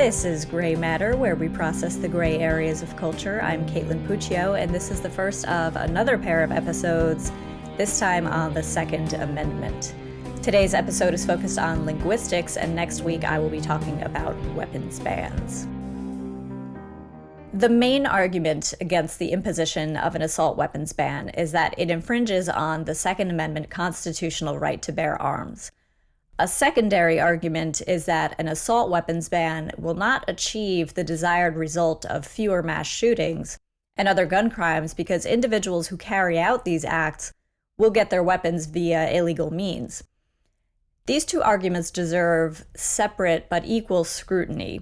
This is Gray Matter, where we process the gray areas of culture. I'm Kaitlin Puccio, and this is the first of another pair of episodes, this time on the Second Amendment. Today's episode is focused on linguistics, and next week I will be talking about weapons bans. The main argument against the imposition of an assault weapons ban is that it infringes on the Second Amendment constitutional right to bear arms. A secondary argument is that an assault weapons ban will not achieve the desired result of fewer mass shootings and other gun crimes because individuals who carry out these acts will get their weapons via illegal means. These two arguments deserve separate but equal scrutiny.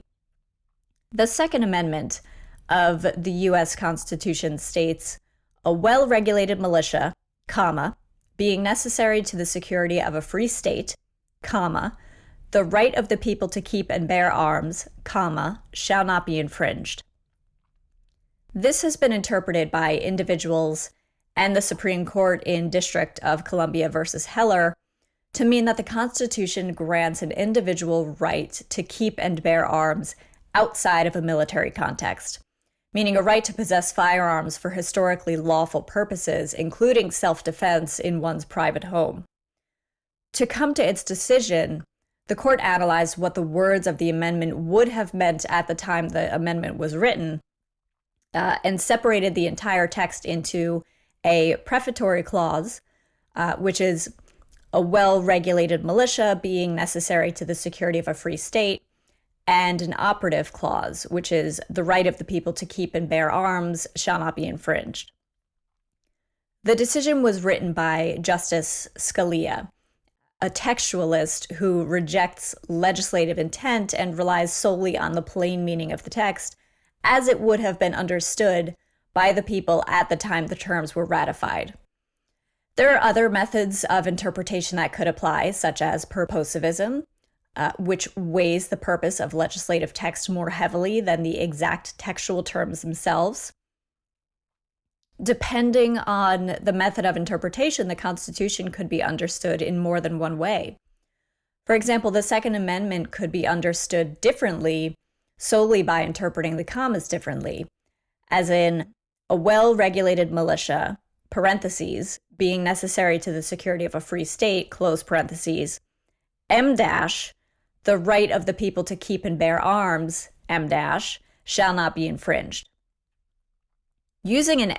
The Second Amendment of the U.S. Constitution states, "A well-regulated militia, being necessary to the security of a free state, the right of the people to keep and bear arms, shall not be infringed." This has been interpreted by individuals and the Supreme Court in District of Columbia versus Heller to mean that the Constitution grants an individual right to keep and bear arms outside of a military context, meaning a right to possess firearms for historically lawful purposes, including self-defense in one's private home. To come to its decision, the court analyzed what the words of the amendment would have meant at the time the amendment was written, and separated the entire text into a prefatory clause, which is a well-regulated militia being necessary to the security of a free state, and an operative clause, which is the right of the people to keep and bear arms shall not be infringed. The decision was written by Justice Scalia, a textualist who rejects legislative intent and relies solely on the plain meaning of the text, as it would have been understood by the people at the time the terms were ratified. There are other methods of interpretation that could apply, such as purposivism, which weighs the purpose of legislative text more heavily than the exact textual terms themselves. Depending on the method of interpretation, the Constitution could be understood in more than one way. For example, the Second Amendment could be understood differently solely by interpreting the commas differently, as in, a well-regulated militia, parentheses, being necessary to the security of a free state, close parentheses, the right of the people to keep and bear arms, shall not be infringed. Using an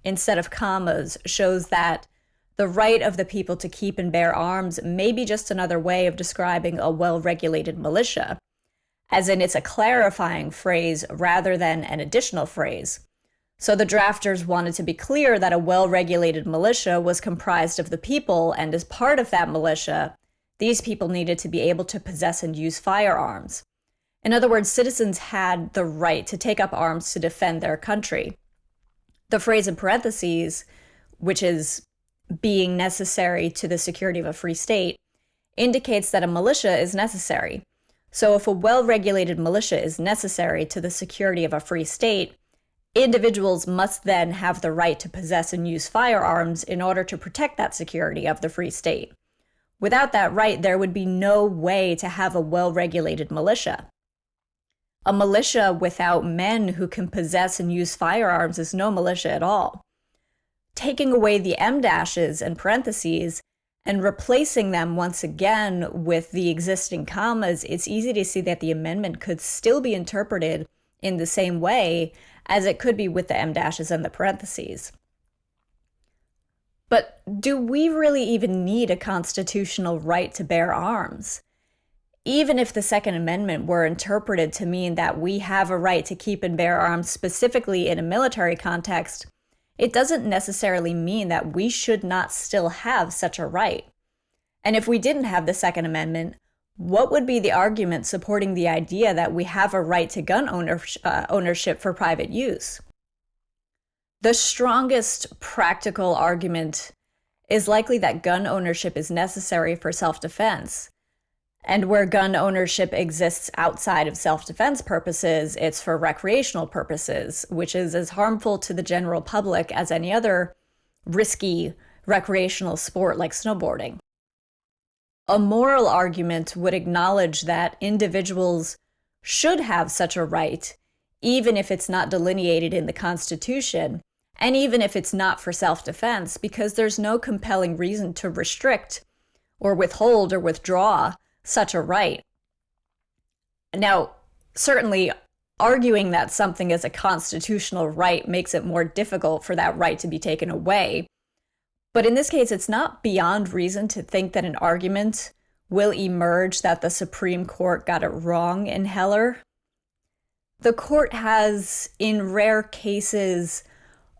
instead of commas shows that the right of the people to keep and bear arms may be just another way of describing a well-regulated militia, as in it's a clarifying phrase rather than an additional phrase. So the drafters wanted to be clear that a well-regulated militia was comprised of the people, and as part of that militia, these people needed to be able to possess and use firearms. In other words, citizens had the right to take up arms to defend their country. The phrase in parentheses, which is being necessary to the security of a free state, indicates that a militia is necessary. So if a well-regulated militia is necessary to the security of a free state, individuals must then have the right to possess and use firearms in order to protect that security of the free state. Without that right, there would be no way to have a well-regulated militia. A militia without men who can possess and use firearms is no militia at all. Taking away the M-dashes and parentheses and replacing them once again with the existing commas, it's easy to see that the amendment could still be interpreted in the same way as it could be with the M-dashes and the parentheses. But do we really even need a constitutional right to bear arms? Even if the Second Amendment were interpreted to mean that we have a right to keep and bear arms specifically in a military context, it doesn't necessarily mean that we should not still have such a right. And if we didn't have the Second Amendment, what would be the argument supporting the idea that we have a right to gun ownership for private use? The strongest practical argument is likely that gun ownership is necessary for self-defense. And where gun ownership exists outside of self-defense purposes, it's for recreational purposes, which is as harmful to the general public as any other risky recreational sport like snowboarding. A moral argument would acknowledge that individuals should have such a right, even if it's not delineated in the Constitution, and even if it's not for self-defense, because there's no compelling reason to restrict or withhold or withdraw such a right. Now, certainly, arguing that something is a constitutional right makes it more difficult for that right to be taken away. But in this case, it's not beyond reason to think that an argument will emerge that the Supreme Court got it wrong in Heller. The court has, in rare cases,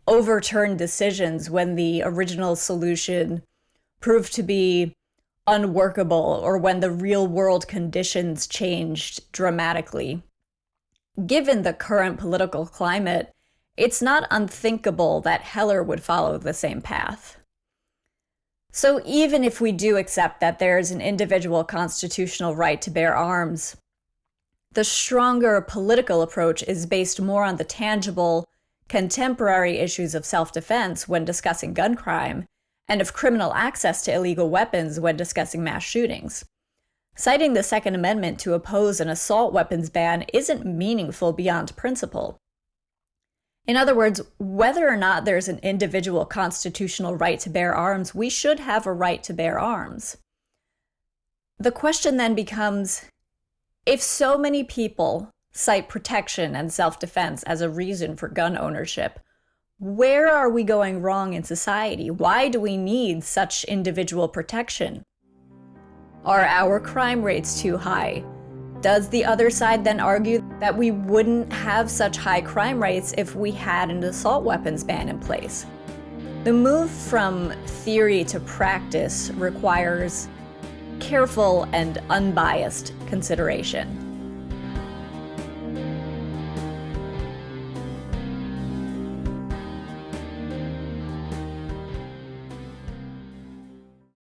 overturned decisions when the original solution proved to be unworkable or when the real-world conditions changed dramatically. Given the current political climate, it's not unthinkable that Heller would follow the same path. So even if we do accept that there is an individual constitutional right to bear arms, the stronger political approach is based more on the tangible, contemporary issues of self-defense when discussing gun crime, and of criminal access to illegal weapons when discussing mass shootings. Citing the Second Amendment to oppose an assault weapons ban isn't meaningful beyond principle. In other words, whether or not there's an individual constitutional right to bear arms, we should have a right to bear arms. The question then becomes, if so many people cite protection and self-defense as a reason for gun ownership, where are we going wrong in society? Why do we need such individual protection? Are our crime rates too high? Does the other side then argue that we wouldn't have such high crime rates if we had an assault weapons ban in place? The move from theory to practice requires careful and unbiased consideration.